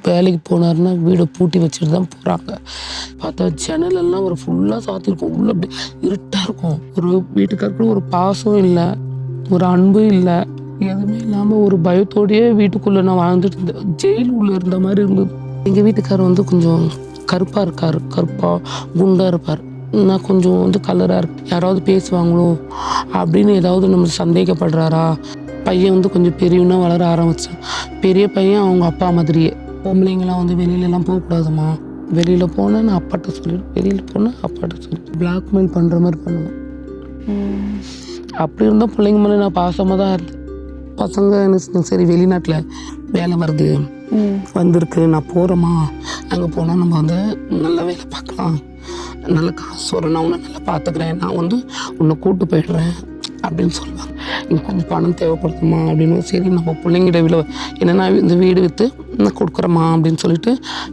வேலைக்கு போனாருன்னா வீடை பூட்டி வச்சுட்டு தான் போகிறாங்க. பார்த்தா ஜன்னலெல்லாம் ஒரு ஃபுல்லாக சாத்திருக்கும். உள்ள அப்படி இருட்டாக இருக்கும். ஒரு வீட்டுக்காருக்கு ஒரு பாசம் இல்லை, ஒரு அன்பு இல்லை, எதுவுமே இல்லாமல் ஒரு பயத்தோடையே வீட்டுக்குள்ளே நான் வாழ்ந்துட்டு இருந்தேன். ஜெயில் உள்ளே இருந்த மாதிரி இருந்தது. எங்கள் வீட்டுக்காரர் வந்து கொஞ்சம் கருப்பாக இருக்கார், கருப்பாக குண்டாக இருப்பார். நான் கொஞ்சம் வந்து கலராக இருக்கு. யாராவது பேசுவாங்களோ அப்படின்னு ஏதாவது நம்ம சந்தேகப்படுறாரா. பையன் வந்து கொஞ்சம் பெரியவனா வளர ஆரம்பித்தான். பெரிய பையன் அவங்க அப்பா மாதிரியே. பொம்பளைங்களாம் வந்து வெளியிலலாம் போகக்கூடாதுமா, வெளியில் போனால் நான் அப்பாட்ட சொல்லிவிடும், வெளியில் போனால் அப்பாட்ட சொல்லிவிடும், பிளாக்மெயில் பண்ணுற மாதிரி பண்ணுவேன். அப்படி இருந்தால் பிள்ளைங்க மேலே நான் பாசமாக தான் இருந்தேன். பசங்க என்ன சரி வெளிநாட்டில் வேலை வருது வந்திருக்கு, நான் போகிறேம்மா, அங்கே போனால் நம்ம வந்து நல்ல வேலை பார்க்கலாம், நல்ல காசு வரும், நான் உன்னை நல்லா பார்த்துக்கிறேன், நான் வந்து உன்னை கூப்பிட்டு போயிடுறேன் அப்படின்னு சொல்லுவாங்க. இங்கே கொஞ்சம் பணம் தேவைப்படுத்துமா அப்படின்னு. சரி நம்ம பிள்ளைங்கிட்ட என்னென்னா இந்த வீடு விற்று நான் கொடுக்குறேம்மா அப்படின்னு சொல்லிட்டு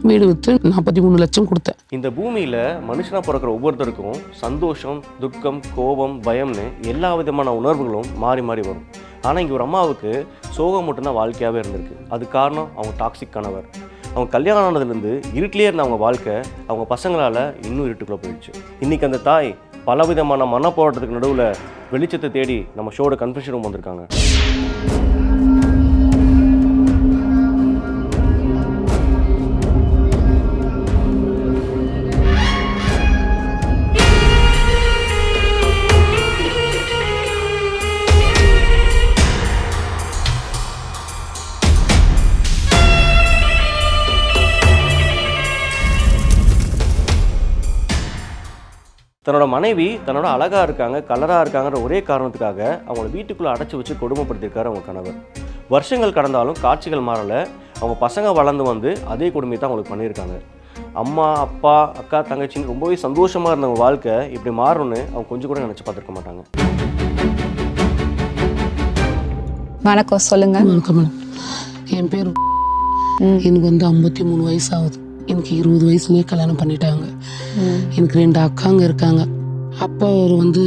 வீடு விற்று 43 லட்சம் கொடுத்தேன். இந்த பூமியில் மனுஷனாக பிறக்கிற ஒவ்வொருத்தருக்கும் சந்தோஷம், துக்கம், கோபம், பயம்னு எல்லா விதமான உணர்வுகளும் மாறி மாறி வரும். ஆனால் இங்கே ஒரு அம்மாவுக்கு சோகம் மட்டும்தான் வாழ்க்கையாகவே இருந்திருக்கு. அது காரணம் அவங்க டாக்ஸிக் கணவர். அவங்க கல்யாணம் ஆனதுலேருந்து இருட்டிலே இருந்த அவங்க வாழ்க்கை அவங்க பசங்களால் இன்னும் இருட்டுக்குள்ளே போயிடுச்சு. இன்றைக்கி அந்த தாய் பலவிதமான மனப்போராட்டத்துக்கு நடுவில் வெளிச்சத்தை தேடி நம்ம ஷோட கன்ஃபெஷன் ரூம் வந்திருக்காங்க. தன்னோட மனைவி தன்னோட அழகாக இருக்காங்க, கலராக இருக்காங்கிற ஒரே காரணத்துக்காக அவங்கள வீட்டுக்குள்ளே அடைச்சி வச்சு கொடுமைப்படுத்தியிருக்காரு அவங்க கணவர். வருஷங்கள் கடந்தாலும் காட்சிகள் மாறலை. அவங்க பசங்க வளர்ந்து வந்து அதே கொடுமையை தான் அவங்களுக்கு பண்ணியிருக்காங்க. அம்மா, அப்பா, அக்கா, தங்கச்சின்னு ரொம்பவே சந்தோஷமாக இருந்தவங்க வாழ்க்கை இப்படி மாறணும்னு அவங்க கொஞ்சம் கூட நினச்சி பார்த்துருக்க மாட்டாங்க. வணக்கம், சொல்லுங்க. வணக்கம் மேடம். என் பேர் எனக்கு வந்து 53 வயசு ஆகுது. எனக்கு 20 வயசுலேயே கல்யாணம் பண்ணிட்டாங்க. எனக்கு 2 அக்காங்க இருக்காங்க. அப்பா அவர் வந்து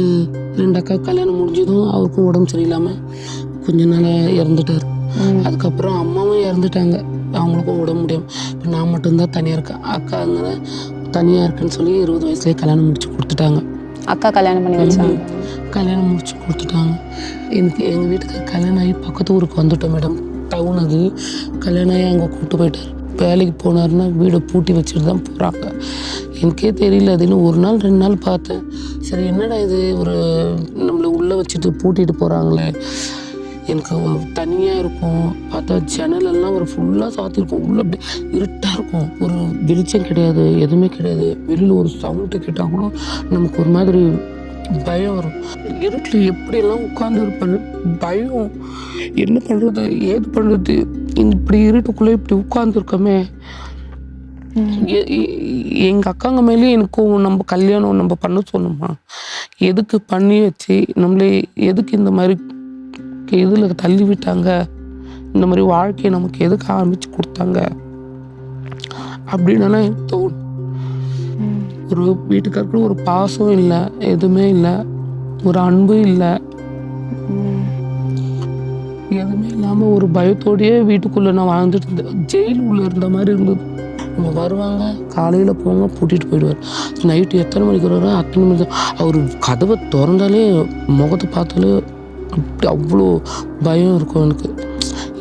2 அக்கா கல்யாணம் முடிஞ்சதும் அவருக்கும் உடம்பு சரியில்லாமல் கொஞ்ச நாளாக இறந்துட்டார். அதுக்கப்புறம் அம்மாவும் இறந்துட்டாங்க, அவங்களுக்கும் உடம்பு முடியாமல். இப்போ நான் மட்டும்தான் தனியாக இருக்கேன். அக்கா வந்து தனியாக இருக்குன்னு சொல்லி 20 வயசுலேயே கல்யாணம் முடிச்சு கொடுத்துட்டாங்க. அக்கா கல்யாணம் பண்ணி வச்சாங்க. கல்யாணம் முடிச்சு கொடுத்துட்டாங்க. எனக்கு எங்கள் வீட்டுக்கு கல்யாணம் ஆகி பக்கத்து ஊருக்கு வந்துட்டோம் மேடம். டவுன் அது. கல்யாணம் ஆகி அங்கே கூப்பிட்டு போயிட்டார். வேலைக்கு போனாருன்னா வீடை பூட்டி வச்சுட்டு தான் போகிறாங்க. எனக்கே தெரியல. அதுன்னு ஒரு நாள் 2 நாள் பார்த்தேன். சரி என்னடா இது, ஒரு நம்மளை உள்ளே வச்சுட்டு பூட்டிட்டு போகிறாங்களே. எனக்கு தனியாக இருக்கும். பார்த்தா ஜன்னலெல்லாம் ஒரு ஃபுல்லாக சாத்திருக்கும். உள்ளே அப்படி இருட்டாக இருக்கும். ஒரு வெளிச்சம் கிடையாது, எதுவுமே கிடையாது. வெளியில் ஒரு சவுண்டு கேட்டால் கூட நமக்கு ஒரு மாதிரி பயம் வரும். இருட்டில் எப்படியெல்லாம் உட்கார்ந்து இருப்பேன். பயம். என்ன பண்ணுறது, ஏது பண்ணுறது, இப்படி இருட்டுக்குள்ளே இப்படி உட்கார்ந்துருக்கோமே. எங்கள் அக்காங்க மேலேயே எனக்கும் நம்ம கல்யாணம் நம்ம பண்ண சொன்னோமா, எதுக்கு பண்ணி வச்சு நம்மளே எதுக்கு இந்த மாதிரி இதில் தள்ளி விட்டாங்க, இந்த மாதிரி வாழ்க்கையை நமக்கு எதுக்கு ஆரம்பித்து கொடுத்தாங்க அப்படின்னு எனக்கு தோணும். ஒரு வீட்டுக்காருக்கு ஒரு பாசம் இல்லை, எதுவுமே இல்லை, ஒரு அன்பு இல்லை, எதுவுமே இல்லாமல் ஒரு பயத்தோடையே வீட்டுக்குள்ளே நான் வாழ்ந்துட்டு இருந்தேன். ஜெயில் உள்ளே இருந்த மாதிரி இருந்தது. இவங்க வருவாங்க, காலையில் போவாங்க, பூட்டிகிட்டு போயிடுவார். நைட்டு எத்தனை மணிக்கு வருவாரோ அத்தனை மணிக்கு தான். அவர் கதவை திறந்தாலே முகத்தை பார்த்தாலே அப்படி அவ்வளோ பயம் இருக்கும் எனக்கு.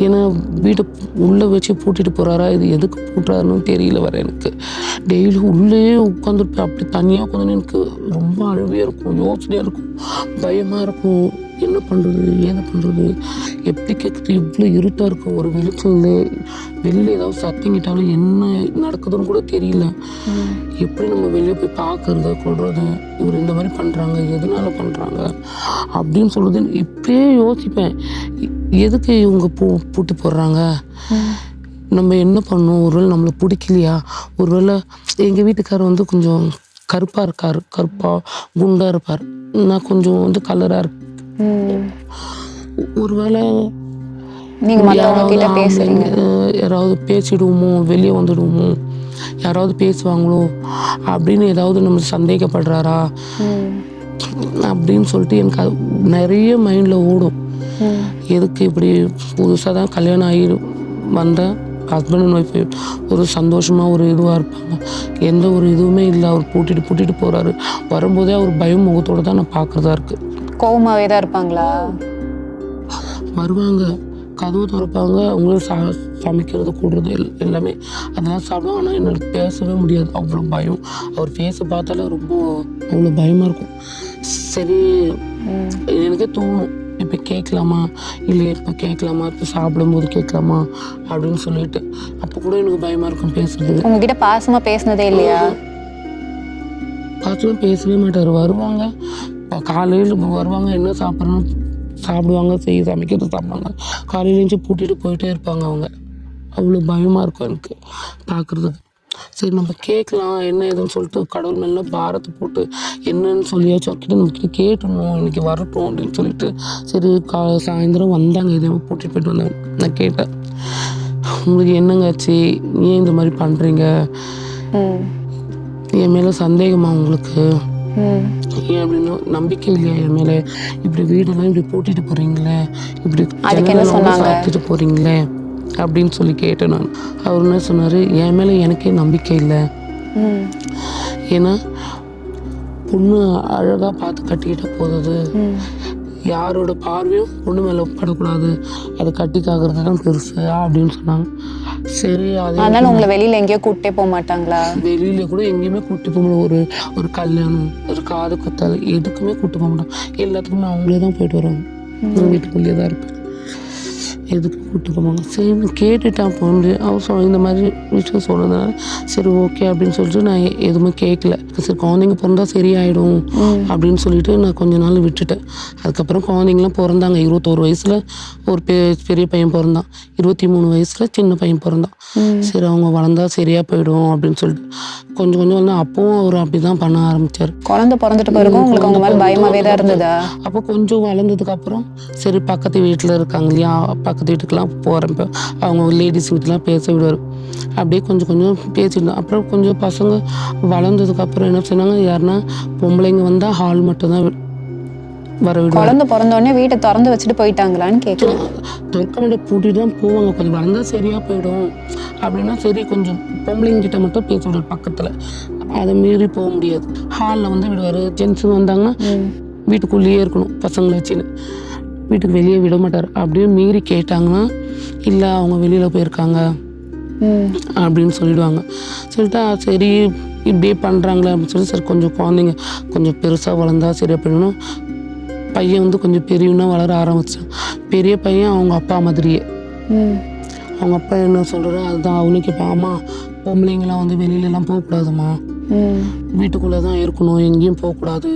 ஏன்னா வீட்டை உள்ளே வச்சு பூட்டிட்டு போகிறாரா, இது எதுக்கு பூட்டுறாருன்னு தெரியல வர எனக்கு. டெய்லி உள்ளே உட்காந்துருப்பேன். அப்படி தனியாக உட்காந்து எனக்கு ரொம்ப அழுவையாக இருக்கும், யோசனையாக இருக்கும், பயமாக இருக்கும். என்ன பண்ணுறது, ஏது பண்ணுறது, எப்படி கேட்குறது, இவ்வளோ இருட்டாக இருக்கும். ஒரு வெளிச்சம் இல்லை. வெளியில் ஏதாவது சத்தங்கிட்டாலும் என்ன நடக்குதுன்னு கூட தெரியல. எப்படி நம்ம வெளியே போய் பார்க்கறது, கொள்வது, இவர் இந்த மாதிரி பண்ணுறாங்க, எதனால பண்ணுறாங்க அப்படின்னு சொல்கிறது இப்படியே யோசிப்பேன். எதுக்கு இவங்க பூட்டி போடுறாங்க, நம்ம என்ன பண்ணோம், ஒருவேளை நம்மளை பிடிக்கலையா, ஒருவேளை எங்கள் வீட்டுக்காரர் வந்து கொஞ்சம் கருப்பாக இருக்கார், கருப்பாக குண்டாக இருப்பார், நான் கொஞ்சம் வந்து கலராக இருக்கு. ஒருவேளை யாராவது பேசிடுவோமோ, வெளியே வந்துடுவோமோ, யாராவது பேசுவாங்களோ அப்படின்னு ஏதாவது நம்ம சந்தேகப்படுறாரா அப்படின்னு சொல்லிட்டு எனக்கு அது நிறைய மைண்டில் ஓடும். எதுக்கு இப்படி புதுசாக தான் கல்யாணம் ஆகி வந்தேன், ஹஸ்பண்ட் அண்ட் ஒய்ஃப் ஒரு சந்தோஷமாக ஒரு இதுவாக இருப்பாங்க. எந்த ஒரு இதுவுமே இல்லை. அவர் பூட்டிட்டு போகிறாரு. வரும்போதே அவர் பயம் முகத்தோடு தான் நான் பார்க்குறதா இருக்குது. கோவமாவே தான் இருப்பாங்களா? வருவாங்க, கதவு திறப்பாங்க, அவங்களும் சமைக்கிறது கூடுறது எல்லாமே அதெல்லாம் சாப்பிடுவோம். ஆனால் என்னால் பேசவே முடியாது, அவ்வளோ பயம். அவர் ஃபேஸை பார்த்தாலே ரொம்ப அவ்வளோ பயமாக இருக்கும். சரி, எனக்கே தோணும் இப்போ கேட்கலாமா இல்லை இப்போ கேட்கலாமா, இப்போ சாப்பிடும்போது கேட்கலாமா அப்படின்னு சொல்லிட்டு. அப்போ கூட எனக்கு பயமாக இருக்கும் பேசுறது. உங்ககிட்ட பாசமாக பேசினதே இல்லையா? பாசமாக பேசவே மாட்டார். வருவாங்க, காலையில் வருவாங்க, என்ன சாப்பிட்றணும் சாப்பிடுவாங்க, சமைக்கிறது சாப்பிடுவாங்க. காலையில் எழுந்து பூட்டிட்டு போயிட்டே இருப்பாங்க அவங்க. அவ்வளோ பயமாக இருக்கும் எனக்கு பார்க்குறதுக்கு. சரி நம்ம கேட்கலாம் என்ன ஏதுன்னு சொல்லிட்டு கடவுள் மேலே பாரத்தை போட்டு என்னன்னு சொல்லியாச்சும் அவர்கிட்ட நம்மக்கிட்ட கேட்டணும், இன்றைக்கி வரட்டும் அப்படின்னு சொல்லிட்டு. சரி சாயந்தரம் வந்தாங்க, எதையும் பூட்டிட்டு போயிட்டு வந்தாங்க. நான் கேட்டேன், உங்களுக்கு என்னங்காச்சு, ஏன் இந்த மாதிரி பண்ணுறீங்க, என் மேலே சந்தேகமா உங்களுக்கு, ஏன் அப்படின்னு நம்பிக்கை இல்லையா என் மேலே, இப்படி வீடெல்லாம் இப்படி பூட்டிட்டு போகிறீங்களே, இப்படி சாத்திட்டு போகிறீங்களே அப்படின்னு சொல்லி கேட்டேன் நான். அவர் என்ன சொன்னார், என் மேலே எனக்கே நம்பிக்கை இல்லை. ஏன்னா பொண்ணு அழகாக பார்த்து கட்டிக்கிட்ட போகுது, யாரோட பார்வையும் பொண்ணு மேலே படக்கூடாது, அது கட்டிக்காகிறது தான் பெருசு அப்படின்னு சொன்னாங்க. சரி, அதனால உங்களை வெளியில் எங்கேயோ கூப்பிட்டே போக மாட்டாங்களா? வெளியில கூட எங்கேயுமே கூப்பிட்டு போக முடியாது. ஒரு கல்யாணம், ஒரு காது குத்தல், எதுக்குமே கூப்பிட்டு போக மாட்டாங்க. எல்லாத்துக்குமே அவங்களே தான் போயிட்டு வருவாங்க. வீட்டுக்குள்ளேயே தான் இருப்பேன், எதுக்கு கூப்பிட்டு போவாங்க. சரி கேட்டுட்டான் போன்னு அவர் இந்த மாதிரி விஷயம் சொன்னதுனால சரி ஓகே அப்படின்னு சொல்லிட்டு நான் எதுவுமே கேட்கல. சரி குழந்தைங்க பிறந்தா சரியாயிடும் அப்படின்னு சொல்லிட்டு நான் கொஞ்ச நாள் விட்டுட்டேன். அதுக்கப்புறம் குழந்தைங்களாம் பிறந்தாங்க. 21 வயசில் ஒரு பெரிய பையன் பிறந்தான், 23 வயசில் சின்ன பையன் பிறந்தான். சரி அவங்க வளர்ந்தா சரியாக போயிடும் அப்படின்னு சொல்லிட்டு கொஞ்சம் கொஞ்சம் வந்து அப்பவும் அவர் அப்படி தான் பண்ண ஆரம்பித்தார். குழந்தை பிறந்துட்டு பிறகு உங்களுக்கு அவங்க மேலே பயமாகவே தான் இருந்ததா? அப்போ கொஞ்சம் வளர்ந்ததுக்கப்புறம் சரி பக்கத்து வீட்டில் இருக்காங்க இல்லையா, பக்கத்து வீட்டுக்கெலாம் போகிறேன், இப்போ அவங்க லேடிஸ் வீட்டுலாம் பேச விடுவார். அப்படியே கொஞ்சம் கொஞ்சம் பேசிட்டோம். அப்புறம் கொஞ்சம் பசங்க வளர்ந்ததுக்கப்புறம் என்ன சொன்னாங்க, யாருன்னா பொம்பளைங்க வந்தால் ஹால் மட்டும்தான் வர விடுவாங்க. குழந்தை பிறந்தோடனே வீட்டை திறந்து வச்சுட்டு போயிட்டாங்களான்னு கேட்கலாம். தொற்கமண்டை பூட்டிட்டு தான் போவாங்க, கொஞ்சம் வளர்ந்தா சரியாக போயிடும் அப்படின்னா சரி கொஞ்சம் பொம்பளைங்க கிட்ட மட்டும் பேச விடுவார் பக்கத்தில், அதை மீறி போக முடியாது. ஹாலில் வந்து விடுவார். ஜென்ஸுங்க வந்தாங்கன்னா வீட்டுக்குள்ளேயே இருக்கணும் பசங்களை வச்சுன்னு, வீட்டுக்கு வெளியே விட மாட்டார். அப்படியே மீறி கேட்டாங்கன்னா இல்லை அவங்க வெளியில் போயிருக்காங்க அப்படின்னு சொல்லிடுவாங்க. சொல்லிட்டா சரி இப்படியே பண்ணுறாங்களே அப்படின்னு சொல்லி சரி கொஞ்சம் குழந்தைங்க கொஞ்சம் பெருசாக வளர்ந்தா சரியாக போயிடணும். பையன் வந்து கொஞ்சம் பெரியவனா வளர ஆரம்பித்தான். பெரிய பையன் அவங்க அப்பா மாதிரியே. அவங்க அப்பா என்ன சொல்கிறாரோ அதுதான் அவனுக்கு இப்போ அம்மா பொம்பளைங்களாம் வந்து வெளியிலலாம் போகக்கூடாதும்மா, வீட்டுக்குள்ளே தான் இருக்கணும், எங்கேயும் போகக்கூடாது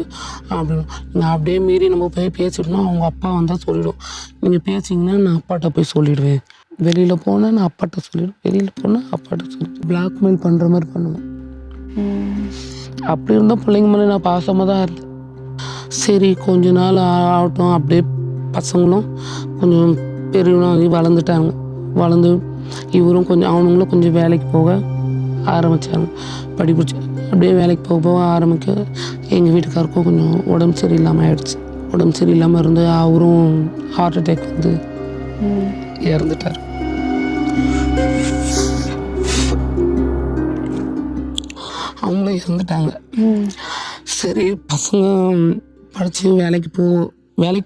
அப்படின்னு. நீங்கள் அப்படியே மீறி நம்ம போய் பேசிட்டோம்னா அவங்க அப்பா வந்தால் சொல்லிவிடும், நீங்கள் பேசிங்கன்னா நான் அப்பாட்ட போய் சொல்லிவிடுவேன், வெளியில் போனால் நான் அப்பாட்ட சொல்லிவிடுவேன், வெளியில் போனால் அப்பாட்ட சொல்லிவிடுவேன். பிளாக்மெயில் பண்ணுற மாதிரி பண்ணுவேன். அப்படி இருந்தால் பிள்ளைங்க மேலே நான் பாசமாக தான் இருந்தேன். சரி கொஞ்ச நாள் ஆகட்டும், அப்படியே பசங்களும் கொஞ்சம் பெரியவனாகி வளர்ந்துட்டாங்க. வளர்ந்து இவரும் கொஞ்சம் அவனுங்களும் கொஞ்சம் வேலைக்கு போக ஆரம்பித்தாங்க, படிப்பிடிச்சு அப்படியே வேலைக்கு போக ஆரம்பிக்க எங்கள் வீட்டுக்காருக்கும் கொஞ்சம் உடம்பு சரியில்லாமல் ஆயிடுச்சு. உடம்பு சரியில்லாமல் இருந்து அவரும் ஹார்ட் அட்டாக் வந்து இறந்துட்டார். அவங்களும் இறந்துட்டாங்க. சரி பசங்க படித்து வேலைக்கு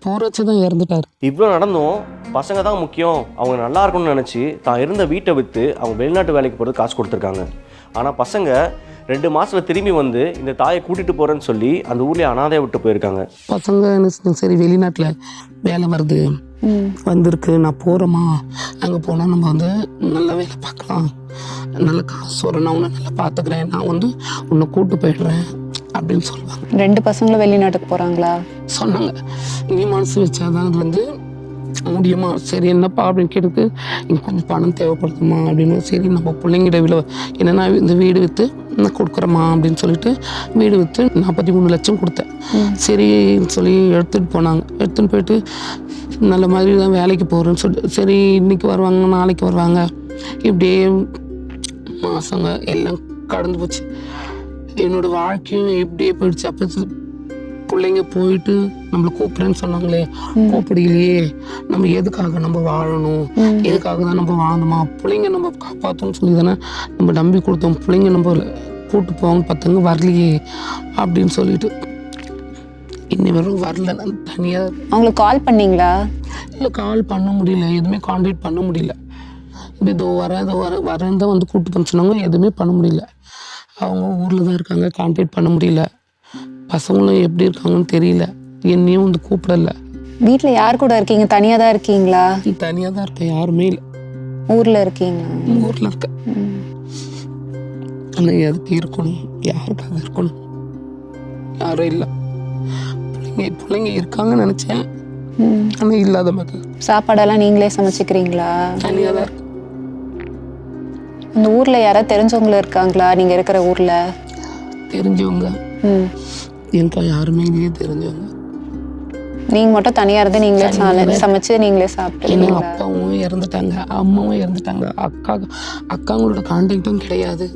போகிற வச்சு தான் இறந்துட்டார். இவ்வளோ நடந்தும் பசங்க தான் முக்கியம், அவங்க நல்லா இருக்கணும்னு நினச்சி தான் இருந்த வீட்டை விற்று அவங்க வெளிநாட்டு வேலைக்கு போகிறது காசு கொடுத்துருக்காங்க. ஆனால் பசங்க 2 மாதத்தில் திரும்பி வந்து இந்த தாயை கூட்டிகிட்டு போகிறேன்னு சொல்லி அந்த ஊர்லேயே அனாதையை விட்டு போயிருக்காங்க. பசங்க என்ன சரி வெளிநாட்டில் வேலை வருது வந்திருக்கு, நான் போகிறேம்மா, அங்கே போனால் நம்ம வந்து நல்ல வேலை பார்க்கலாம், நல்ல காசு வரும், நான் உன்னை நல்லா பார்த்துக்கிறேன், நான் வந்து உன்னை கூப்பிட்டு போயிடுறேன் அப்படின்னு சொல்லுவாங்க. 2 பசங்களும் வெளிநாட்டுக்கு போகிறாங்களா? சொன்னாங்க. நீ மனசு வச்சாதான் அது வந்து முடியுமா, சரி என்னப்பா அப்படின்னு கேட்டு இங்கே கொஞ்சம் பணம் தேவைப்படுதுமா அப்படின்னு. சரி நம்ம பிள்ளைங்கிட்ட என்னென்னா இந்த வீடு விற்று நான் கொடுக்குறேம்மா அப்படின்னு சொல்லிட்டு வீடு விற்று 43 லட்சம் கொடுத்தேன். சரின்னு சொல்லி எடுத்துகிட்டு போனாங்க. எடுத்துகிட்டு போயிட்டு நல்ல மாதிரி தான் வேலைக்கு போகிறேன்னு சொல்லிட்டு சரி இன்றைக்கி வருவாங்க நாளைக்கு வருவாங்க, இப்படியே மாதங்க எல்லாம் கடந்து போச்சு. என்னோடய வாழ்க்கையும் இப்படியே போயிடுச்சு. அப்போ பிள்ளைங்க போயிட்டு நம்மளை கூப்பிடுறேன்னு சொன்னாங்களே, கூப்பிடலையே, நம்ம எதுக்காக நம்ம வாழணும், எதுக்காக தான் நம்ம வாழ்ந்தோமா, பிள்ளைங்க நம்ம காப்பாற்றோம்னு சொல்லி தானே நம்ம நம்பி கொடுத்தோம், பிள்ளைங்க நம்ம கூப்பிட்டு போவாங்க பார்த்தாங்க வரலையே அப்படின்னு சொல்லிட்டு இன்னி வரைக்கும் வரல. நான் தனியாக அவங்களுக்கு கால் பண்ணீங்களா? இல்லை, கால் பண்ண முடியல, எதுவுமே கான்டாக்ட் பண்ண முடியல. இப்போ இதோ வரேன் தான் வந்து கூப்பிட்டு பண்ண சொன்னாங்க, எதுவுமே பண்ண முடியல. அவங்க ஊரில் தான் இருக்காங்க, கான்டாக்ட் பண்ண முடியல. பசங்களும் எப்படி இருக்காங்கன்னு தெரியல, என்னையும் வந்து கூப்பிடல. வீட்ல யார் கூட இருக்கீங்க? தனியா தான் இருக்கீங்களா? தனியாக தான் இருக்கேன், யாருமே இல்லை. ஊர்ல இருக்கீங்களா? ஊரில் இருக்கேன். ஆனால் எதுக்கு இருக்கணும், யாருக்காக இருக்கணும், யாரும் இல்லை. பிள்ளைங்க இருக்காங்கன்னு நினச்சேன், ஆனால் இல்லாத மாதிரி. சாப்பாடெல்லாம் நீங்களே சமைச்சுக்கிறீங்களா? தனியாக தான் இருக்கு. அந்த ஊர்ல யாராவது தெரிஞ்சவங்க இருக்காங்களா நீங்க இருக்கிற ஊர்ல? தெரிஞ்சவங்க எனக்கு யாருமே இல்லையே தெரிஞ்சவங்க. நீங்க மட்டும் தனியா இருந்து நீங்களே சமைச்சு நீங்களே சாப்பிட்டீங்களா? எங்கள் அப்பாவும் இறந்துட்டாங்க, அம்மாவும் இறந்துட்டாங்க, அக்காங்களோட கான்டாக்டும் கிடையாது.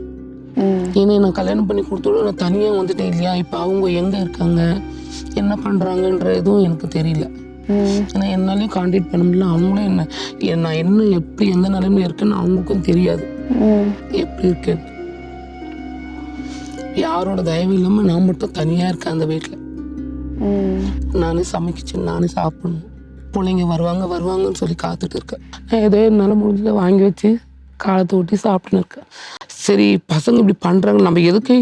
ஏன்னா நான் கல்யாணம் பண்ணி கொடுத்தோட நான் தனியாக வந்துட்டேன் இல்லையா. இப்போ அவங்க எங்கே இருக்காங்க, என்ன பண்ணுறாங்கன்ற எதுவும் எனக்கு தெரியல. ஏன்னா என்னாலையும் கான்டாக்ட் பண்ண முடியல, அவங்களும் நான் என்ன எப்படி எந்த நிலைமையில இருக்குன்னு அவங்களுக்கும் தெரியாது எப்படி இருக்கேன்னு. யாரோட தயவு இல்லாமல் நான் மட்டும் தனியாக இருக்கேன் அந்த வீட்டில். நானே சமைச்சு நானே சாப்பிடணும். பிள்ளைங்க வருவாங்கன்னு சொல்லி காத்துட்டு இருக்கேன். நான் ஏதோ என்னால் முடிஞ்சதை வாங்கி வச்சு காலத்தை ஊட்டி சாப்பிட்டுன்னு இருக்கேன். சரி, பசங்க இப்படி பண்ணுறாங்க, நம்ம எதுக்கு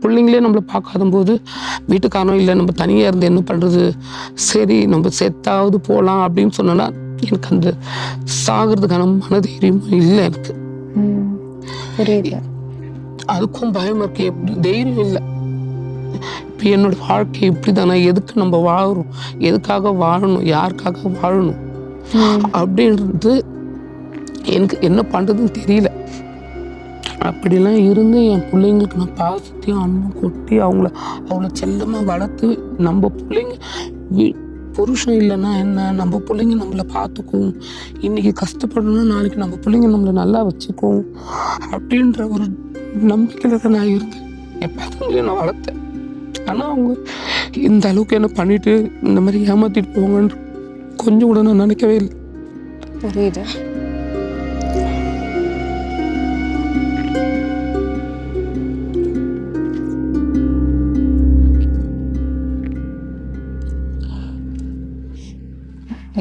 பிள்ளைங்களே நம்மளை பார்க்காத போது வீட்டுக்காரனும் இல்லை, நம்ம தனியாக இருந்து என்ன பண்ணுறது, சரி நம்ம செத்தாவது போகலாம் அப்படின்னு சொன்னோன்னா எனக்கு அந்த சாகிறதுக்கான மனதைரியமும் இல்லை எனக்கு. அதுக்கும் பயமாக இருக்கு, எப்படி தைரியம் இல்லை. இப்போ என்னோட வாழ்க்கை இப்படி தானே, எதுக்கு நம்ம வாழறோம், எதுக்காக வாழணும், யாருக்காக வாழணும் அப்படின்றது எனக்கு என்ன பண்ணுறதுன்னு தெரியல. அப்படிலாம் இருந்து என் பிள்ளைங்களுக்கு நான் பாசத்தையும் அன்பும் கொட்டி அவங்கள செல்லமாக வளர்த்து, நம்ம பிள்ளைங்க புருஷன் இல்லைன்னா என்ன, நம்ம பிள்ளைங்க நம்மளை பார்த்துக்கும், இன்றைக்கி கஷ்டப்படணும்னா நாளைக்கு நம்ம பிள்ளைங்க நம்மளை நல்லா வச்சுக்கும் அப்படின்ற ஒரு நம்பிக்கையில் தான் நான் இருந்தேன். என் பசங்களையும் நான் வளர்த்தேன். ஆனால் அவங்க இந்த அளவுக்கு என்ன பண்ணிட்டு இந்த மாதிரி ஏமாற்றிட்டு போங்கன்னு கொஞ்சம் கூட நான் நினைக்கவே இல்லை. புரியுது.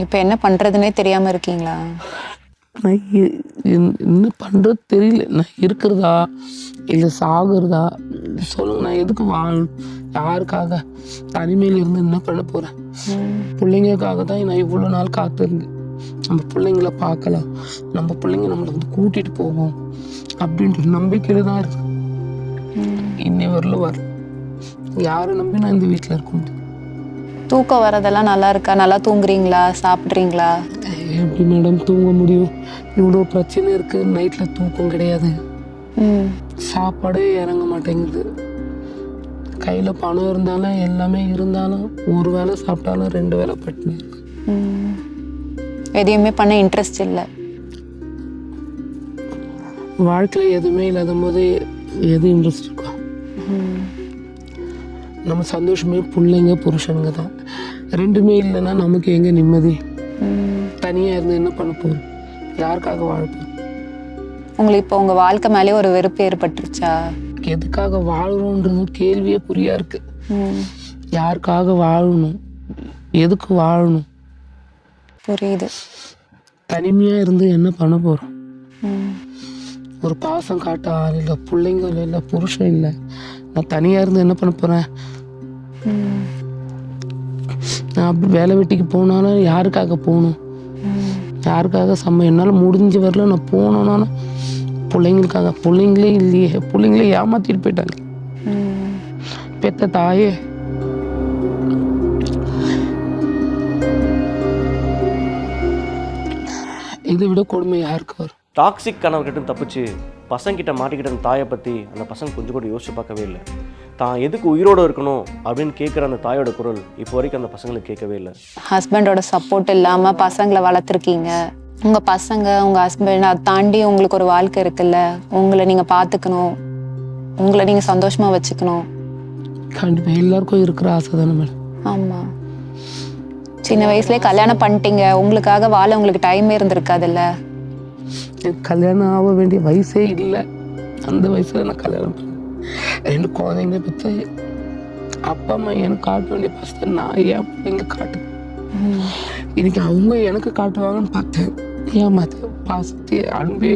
இப்போ என்ன பண்ணுறதுனே தெரியாமல் இருக்கீங்களா? நான் என்ன பண்ணுறது தெரியல. நான் இருக்கிறதா இல்லை சாகுறதா சொல்லுங்க. நான் எதுக்கு வாழணும், யாருக்காக தனிமையில் இருந்து என்ன பண்ண போகிறேன்? பிள்ளைங்களுக்காக தான் நான் இவ்வளோ நாள் காத்திருந்தேன். நம்ம பிள்ளைங்கள பார்க்கலாம், நம்ம பிள்ளைங்க நம்மளை வந்து கூட்டிகிட்டு போவோம் அப்படின்ற நம்பிக்கையில் தான் இருக்கு. இன்னை வரலும் வரும், யாரை நம்பி நான் இந்த வீட்டில் இருக்க முடியும்? தூக்கம் வரதெல்லாம் நல்லா இருக்கா? நல்லா தூங்குறீங்களா? சாப்பிட்றீங்களா? எப்படி மேடம் தூங்க முடியும்? இவ்வளோ பிரச்சனை இருக்குது, நைட்டில் தூக்கம் கிடையாது, சாப்பாடே இறங்க மாட்டேங்குது. கையில் பணம் இருந்தாலும் எல்லாமே இருந்தாலும் ஒரு வேளை சாப்பிட்டாலும் 2 வேளை பட்டினி இருக்கு. எதையுமே பண்ண இன்ட்ரெஸ்ட் இல்லை. வாழ்க்கையில் எதுவுமே இல்லாத போது எது இன்ட்ரெஸ்ட் இருக்கா? நம்ம சந்தோஷமே பிள்ளைங்க புருஷனுங்க தான். 2மே இல்லைன்னா நமக்கு எங்கே நிம்மதி? தனியாக இருந்து என்ன பண்ண போகிறோம், யாருக்காக வாழப்போம்? உங்களுக்கு இப்போ உங்கள் வாழ்க்கை மேலே ஒரு வெறுப்பு ஏற்பட்டுருச்சா? எதுக்காக வாழணுன்றது கேள்வியே புரியா இருக்கு. யாருக்காக வாழணும், எதுக்கு வாழணும்? புரியுது. தனிமையாக இருந்து என்ன பண்ண போகிறோம்? ஒரு பாசம் காட்ட ஆள் இல்லை, பிள்ளைங்க இல்லை, புருஷன் இல்லை. நான் தனியாக இருந்து என்ன பண்ண போகிறேன்? நான் அப்படி வேலை வெட்டிக்கு போனாலும் யாருக்காக போகணும், யாருக்காக என்னால் முடிஞ்ச வரல நான் போனோன்னா பிள்ளைங்களுக்காக. பிள்ளைங்களே இல்லையே, பிள்ளைங்களே ஏமாத்திட்டு போயிட்டாங்க. பெத்த தாயே இதை விட கொடுமை யாருக்கு வரும்? டாக்ஸிக் கணவர்கிட்ட தப்பிச்சு பசங்கிட்ட மாட்டிக்கிட்ட அந்த தாயை பற்றி அந்த பசங்க கொஞ்சம் கூட யோசிச்சு பார்க்கவே இல்லை. தான் எதுக்கு உயிரோடு இருக்கணும் அப்படின்னு கேட்குற அந்த தாயோட குரல் இப்போ வரைக்கும் அந்த பசங்களுக்கு கேட்கவே இல்லை. ஹஸ்பண்டோட சப்போர்ட் இல்லாமல் பசங்களை வளர்த்துருக்கீங்க. உங்கள் பசங்க, உங்கள் ஹஸ்பண்ட், அதை தாண்டி உங்களுக்கு ஒரு வாழ்க்கை இருக்குல்ல, உங்களை நீங்கள் பார்த்துக்கணும், உங்களை நீங்கள் சந்தோஷமாக வச்சுக்கணும். கண்டிப்பாக எல்லாருக்கும் இருக்கிற ஆசை தானே மேடம். ஆமா, சின்ன வயசுலயே கல்யாணம் பண்ணிட்டீங்க, உங்களுக்காக வாழ உங்களுக்கு டைமே இருந்திருக்காதுல்ல. எனக்கு கல்யாணம் ஆக வேண்டிய வயசே இல்லை. அந்த வயசுல நான் கல்யாணம் பண்ணேன். 2 குழந்தைங்க பற்றி அப்பா அம்மா எனக்கு காட்ட வேண்டிய பாசத்தை நான் ஏன் பிள்ளைங்க காட்டு. இன்னைக்கு அவங்க எனக்கு காட்டுவாங்கன்னு பார்த்தேன், ஏமாத்த பாசத்தை அன்பே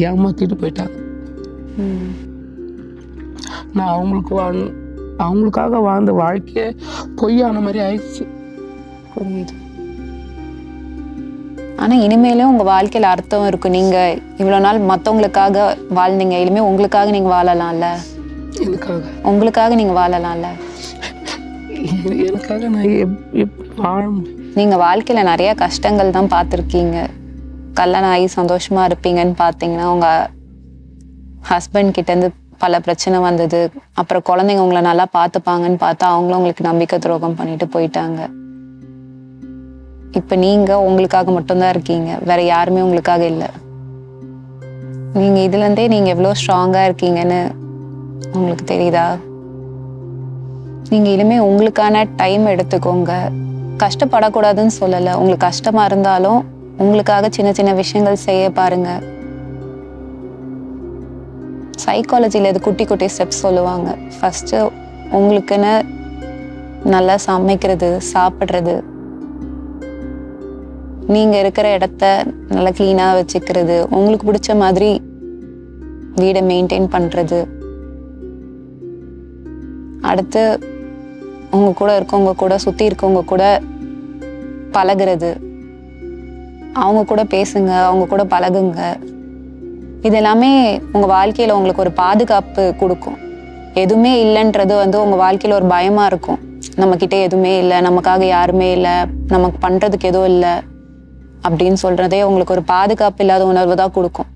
ஏமாத்திட்டு போயிட்டாங்க. நான் அவங்களுக்காக வாழ்ந்த வாழ்க்கைய பொய்யான மாதிரி ஆயிடுச்சு. புரியுது. ஆனா இனிமேலும் உங்க வாழ்க்கையில அர்த்தம் இருக்கும். நீங்க இவ்வளவு நாள் மத்தவங்களுக்காக வாழ்ந்தீங்க, இனிமே உங்களுக்காக நீங்க வாழலாம்ல. உங்களுக்காக நீங்க வாழலாம்ல. எனக்காக நான் எப்படி வாழ முடியும்? நீங்க வாழ்க்கையில நிறைய கஷ்டங்கள் தான் பார்த்துருக்கீங்க. கல்யாணம் ஆகி சந்தோஷமா இருப்பீங்கன்னு பார்த்தீங்கன்னா உங்க ஹஸ்பண்ட் கிட்ட இருந்து பல பிரச்சனை வந்தது. அப்புறம் குழந்தைங்க உங்களை நல்லா பார்த்துப்பாங்கன்னு பார்த்தா அவங்களும் உங்களுக்கு நம்பிக்கை துரோகம் பண்ணிட்டு போயிட்டாங்க. இப்ப நீங்க உங்களுக்காக மட்டும்தான் இருக்கீங்க, வேற யாருமே உங்களுக்காக இல்லை. நீங்க இதுல இருந்தே நீங்க எவ்வளவு ஸ்ட்ராங்கா இருக்கீங்கன்னு உங்களுக்கு தெரியுதா? நீங்க இனிமே உங்களுக்கான டைம் எடுத்துக்கோங்க. கஷ்டப்படக்கூடாதுன்னு சொல்லல, உங்களுக்கு கஷ்டமா இருந்தாலும் உங்களுக்காக சின்ன சின்ன விஷயங்கள் செய்ய பாருங்க. சைக்காலஜில இது குட்டி குட்டி ஸ்டெப்ஸ் சொல்லுவாங்க. ஃபர்ஸ்ட் உங்களுக்குன்னு நல்லா சமைக்கிறது, சாப்பிட்றது, நீங்க இருக்கிற இடத்த நல்லா கிளீனா வச்சுக்கிறது, உங்களுக்கு பிடிச்ச மாதிரி வீடை மெயின்டைன் பண்றது, அடுத்து உங்க கூட இருக்கவங்க கூட சுத்தி இருக்கவங்க கூட பழகுறது, அவங்க கூட பேசுங்க, அவங்க கூட பழகுங்க. இது எல்லாமே உங்க வாழ்க்கையில உங்களுக்கு ஒரு பாதுகாப்பு கொடுக்கும். எதுவுமே இல்லைன்றது உங்க வாழ்க்கையில ஒரு பயமா இருக்கும். நம்ம கிட்ட எதுவுமே இல்லை, நமக்காக யாருமே இல்லை, நமக்கு பண்றதுக்கு எதுவும் இல்லை அப்படின்னு சொல்றதே உங்களுக்கு ஒரு பாதுகாப்பு இல்லாத உணர்வு தான் கொடுக்கும்.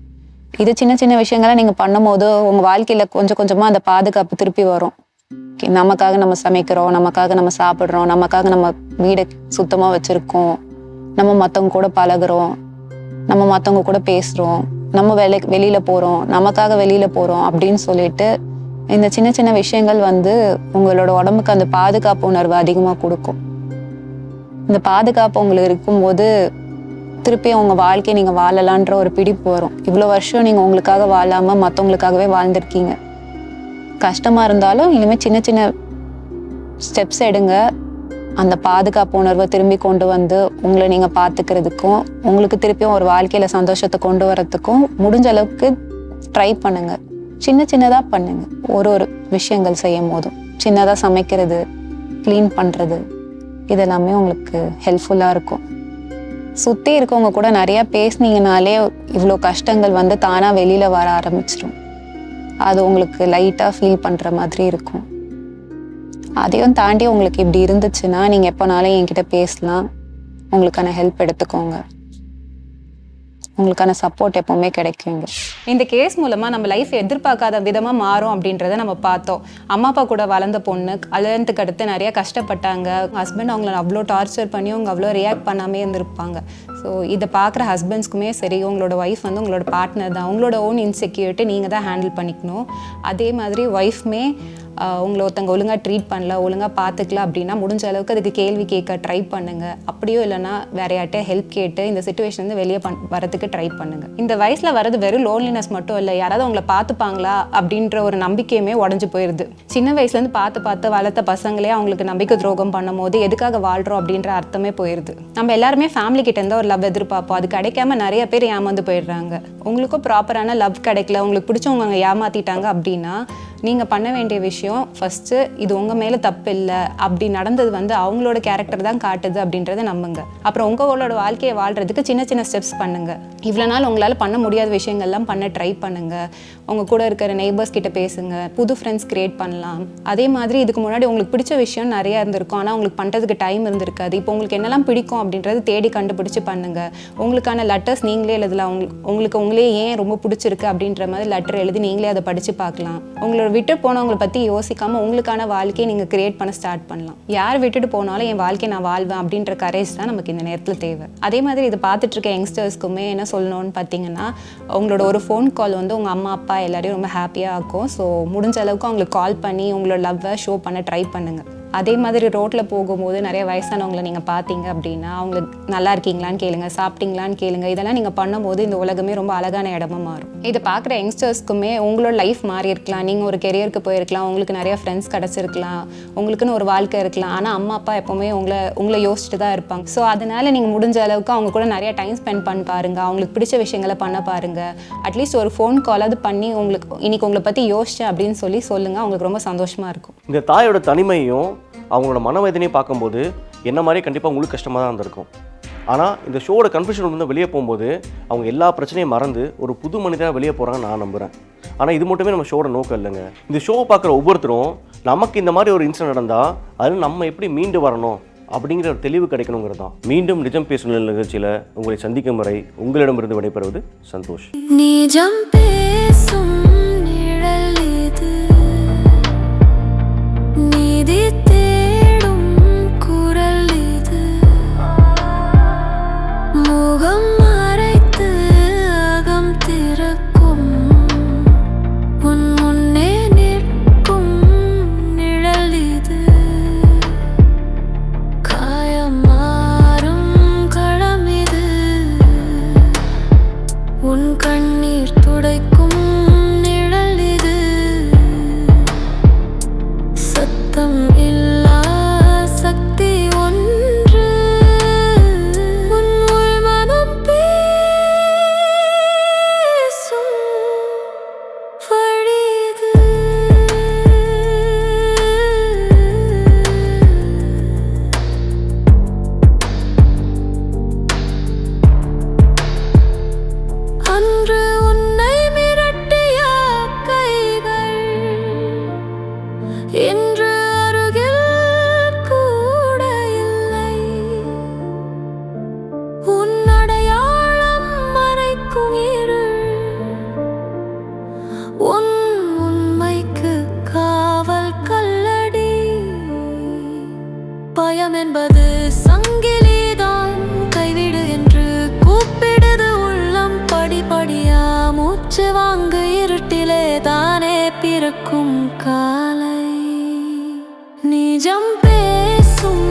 இது சின்ன சின்ன விஷயங்களை நீங்க பண்ணும் போது உங்க வாழ்க்கையில கொஞ்சம் கொஞ்சமா அந்த பாதுகாப்பு திருப்பி வரும். நமக்காக நம்ம சமைக்கிறோம், நமக்காக நம்ம சாப்பிட்றோம், நமக்காக நம்ம வீடை சுத்தமா வச்சிருக்கோம், நம்ம மற்றவங்க கூட பழகுறோம், நம்ம மற்றவங்க கூட பேசுறோம், நம்ம வெளியில போறோம், நமக்காக வெளியில போறோம் அப்படின்னு சொல்லிட்டு இந்த சின்ன சின்ன விஷயங்கள் உங்களோட உடம்புக்கு அந்த பாதுகாப்பு உணர்வு அதிகமா கொடுக்கும். இந்த பாதுகாப்பு உங்களுக்கு இருக்கும்போது திருப்பி உங்க வாழ்க்கையை நீங்க வாழலான்ற ஒரு பிடிப்பு வரும். இவ்வளவு வருஷம் நீங்க உங்களுக்காக வாழாம மற்றவங்களுக்காகவே வாழ்ந்திருக்கீங்க. கஷ்டமா இருந்தாலும் இனிமே சின்ன சின்ன ஸ்டெப்ஸ் எடுங்க. அந்த பாதுகாப்பு உணர்வை திரும்பி கொண்டு உங்களை நீங்க பாத்துக்கிறதுக்கும் உங்களுக்கு திருப்பியும் ஒரு வாழ்க்கையில சந்தோஷத்தை கொண்டு வரதுக்கும் முடிஞ்ச அளவுக்கு ட்ரை பண்ணுங்க. சின்ன சின்னதா பண்ணுங்க. ஒரு விஷயங்கள் செய்யும் போதும் சின்னதா சமைக்கிறது, கிளீன் பண்றது, இதெல்லாமே உங்களுக்கு ஹெல்ப்ஃபுல்லா இருக்கும். சுத்தி இருக்கவங்க கூட நிறைய பேசுனீங்கனாலே இவ்வளோ கஷ்டங்கள் தானா வெளியில வர ஆரம்பிச்சிடும். அது உங்களுக்கு லைட்டா ஃபீல் பண்ற மாதிரி இருக்கும். அதையும் தாண்டி உங்களுக்கு இப்படி இருந்துச்சுன்னா நீங்க எப்போனாலும் என்கிட்ட பேசலாம். உங்களுக்கான ஹெல்ப் எடுத்துக்கோங்க. உங்களுக்கான சப்போர்ட் எப்பவுமே கிடைக்குங்க. இந்த கேஸ் மூலமா நம்ம லைஃப் எதிர்பார்க்காத விதமா மாறும் அப்படின்றத நம்ம பார்த்தோம். அம்மா அப்பா கூட வளர்ந்த பொண்ணு கல்யாணத்துக்கு அடுத்து நிறைய கஷ்டப்பட்டாங்க. ஹஸ்பண்ட் அவங்கள அவ்வளோ டார்ச்சர் பண்ணி அவங்க அவ்வளோ ரியாக்ட் பண்ணாமே இருந்திருப்பாங்க. ஸோ இதை பார்க்குற ஹஸ்பண்ட்ஸ்க்குமே சரி, உங்களோட ஒய்ஃப் உங்களோட பார்ட்னர் தான். உங்களோட ஓன் இன்செக்யூரிட்டி நீங்கள் தான் ஹேண்டில் பண்ணிக்கணும். அதே மாதிரி ஒய்ஃப்மே உங்களை ஒருத்தங்க ஒழுங்காக ட்ரீட் பண்ணல, ஒழுங்காக பார்த்துக்கல அப்படின்னா முடிஞ்ச அளவுக்கு அதுக்கு கேள்வி கேட்க ட்ரை பண்ணுங்கள். அப்படியோ இல்லைனா வேற யார்கிட்ட ஹெல்ப் கேட்டு இந்த சுச்சுவேஷன் வெளியே வரதுக்கு ட்ரை பண்ணுங்கள். இந்த வயசில் வரது வெறும் லோன்லினஸ் மட்டும் இல்லை, யாராவது உங்களை பார்த்துப்பாங்களா அப்படின்ற ஒரு நம்பிக்கையுமே உடஞ்சி போயிடுது. சின்ன வயசுலேருந்து பார்த்து வளர்த்த பசங்களே அவங்களுக்கு நம்பிக்கை துரோகம் பண்ணும் போது எதுக்காக வாழ்கிறோம் அப்படின்ற அர்த்தமே போயிடுது. நம்ம எல்லாருமே ஃபேமிலி கிட்ட இருந்தால் ஒரு லவ் எதிர்பார்ப்போம். அது கிடைக்காம நிறைய பேர் ஏமாந்து போயிடுறாங்க. உங்களுக்கும் ப்ராப்பரான லவ் கிடைக்கல, உங்களுக்கு பிடிச்சவங்க ஏமாத்திட்டாங்க அப்படின்னா நீங்கள் பண்ண வேண்டிய விஷயம் ஃபஸ்ட்டு இது உங்கள் மேலே தப்பு இல்லை, அப்படி நடந்தது அவங்களோட கேரக்டர் தான் காட்டுது அப்படின்றத நம்புங்க. அப்புறம் உங்களோட வாழ்க்கையை வாழ்கிறதுக்கு சின்ன சின்ன ஸ்டெப்ஸ் பண்ணுங்கள். இவ்வளோ நாள் உங்களால் பண்ண முடியாத விஷயங்கள்லாம் பண்ண ட்ரை பண்ணுங்கள். உங்கள் கூட இருக்கிற நெய்பர்ஸ் கிட்ட பேசுங்க, புது ஃப்ரெண்ட்ஸ் க்ரியேட் பண்ணலாம். அதே மாதிரி இதுக்கு முன்னாடி உங்களுக்கு பிடிச்ச விஷயம் நிறையா இருந்திருக்கும், ஆனால் உங்களுக்கு பண்ணுறதுக்கு டைம் இருந்திருக்காது. இப்போ உங்களுக்கு என்னெல்லாம் பிடிக்கும் அப்படின்றது தேடி கண்டுபிடிச்சி பண்ணுங்கள். உங்களுக்கான லெட்டர்ஸ் நீங்களே எழுதலாம். உங்களுக்கு உங்களே ஏன் ரொம்ப பிடிச்சிருக்கு அப்படின்ற மாதிரி லெட்டர் எழுதி நீங்களே அதை படித்து பார்க்கலாம். உங்களோட உங்களோட விட்டு போனவங்களை பற்றி யோசிக்காமல் உங்களுக்கான வாழ்க்கையை நீங்கள் கிரியேட் பண்ண ஸ்டார்ட் பண்ணலாம். யார் விட்டுட்டு போனாலும் என் வாழ்க்கையை நான் வாழ்வேன் அப்படின்ற கரேஜ் தான் நமக்கு இந்த நேரத்தில் தேவை. அதே மாதிரி இதை பார்த்துட்டு இருக்க யங்ஸ்டர்ஸ்க்குமே என்ன சொல்லணும்னு பார்த்தீங்கன்னா, உங்களோட ஒரு ஃபோன் கால் வந்து உங்கள் அம்மா அப்பா எல்லாரையும் ரொம்ப ஹாப்பியாக இருக்கும். ஸோ முடிஞ்ச அளவுக்கு அவங்களுக்கு கால் பண்ணி உங்களோட லவ்வை ஷோ பண்ண ட்ரை பண்ணுங்கள். அதே மாதிரி ரோட்டில் போகும்போது நிறைய வயசானவங்களை நீங்கள் பார்த்தீங்க அப்படின்னா அவங்களுக்கு நல்லா இருக்கீங்களான்னு கேளுங்க, சாப்பிட்டீங்களான்னு கேளுங்க. இதெல்லாம் நீங்கள் பண்ணும்போது இந்த உலகமே ரொம்ப அழகான இடமா மாறும். இதை பார்க்குற யங்ஸ்டர்ஸ்க்குமே உங்களோட லைஃப் மாறி இருக்கலாம், நீங்கள் ஒரு கெரியருக்கு போயிருக்கலாம், உங்களுக்கு நிறைய ஃப்ரெண்ட்ஸ் கிடச்சிருக்கலாம், உங்களுக்குன்னு ஒரு வாழ்க்கை இருக்கலாம். ஆனால் அம்மா அப்பா எப்போவுமே உங்களை யோசிச்சுட்டு தான் இருப்பாங்க. ஸோ அதனால் நீங்கள் முடிஞ்ச அளவுக்கு அவங்க கூட நிறைய டைம் ஸ்பெண்ட் பண்ண பாருங்கள், அவங்களுக்கு பிடிச்ச விஷயங்களை பண்ண பாருங்கள். அட்லீஸ்ட் ஒரு ஃபோன் காலாவது பண்ணி உங்களுக்கு இன்னைக்கு உங்களை பற்றி யோசிச்சேன் அப்படின்னு சொல்லுங்கள். அவங்களுக்கு ரொம்ப சந்தோஷமாக இருக்கும். இந்த தாயோட தனிமையும் அவங்களோட மனவேதனையை பார்க்கும்போது என்ன மாதிரி கண்டிப்பாக உங்களுக்கு கஷ்டமாக தான் இருந்திருக்கும். ஆனால் இந்த ஷோவோட கன்ஃபியூஷன் வந்து வெளியே போகும்போது அவங்க எல்லா பிரச்சனையும் மறந்து ஒரு புது மனிதனாக வெளியே போகிறாங்கன்னு நான் நம்புகிறேன். ஆனால் இது மட்டுமே நம்ம ஷோவோட நோக்கம் இல்லைங்க. இந்த ஷோவை பார்க்குற ஒவ்வொருத்தரும் நமக்கு இந்த மாதிரி ஒரு இன்சிடென்ட் நடந்தால் அது நம்ம எப்படி மீண்டு வரணும் அப்படிங்கிற ஒரு தெளிவு கிடைக்கணுங்கிறது தான். மீண்டும் நிஜம் பேசும் நிகழ்ச்சியில் உங்களை சந்திக்கும் வரை உங்களிடமிருந்து விடைபெறுவது சந்தோஷ். நிஜம் பேசும் நிழல் இது, நீதி தேடும் குரல் இது, முகம் மறைத்து அகம் திறக்கும் உன் முன்னே நிற்கும் நிழல் இது, காயம் மாறும் களம் இது, உன் கண்ணீர் துடைக்கும் நிழல் இது, சத்தம் இல்லா சக்தி ஒன்று, உன் உள்மனம் பேசும் வழி இது. அன்று உன்னை மிரட்டிய கைகள் இன்று அருகில் கூட இல்லை, உன் அடையாளம் மறைக்கும் இருள், உன் உண்மைக்கு காவல் கல்லடி, பயம் என்பது சங்கிலிதான், கைவிடு என்று கூப்பிடுது உள்ளம், படிப்படியா மூச்சு வாங்க இருட்டிலே தானே பிறக்கும் காலை, நிஜம் பேசும்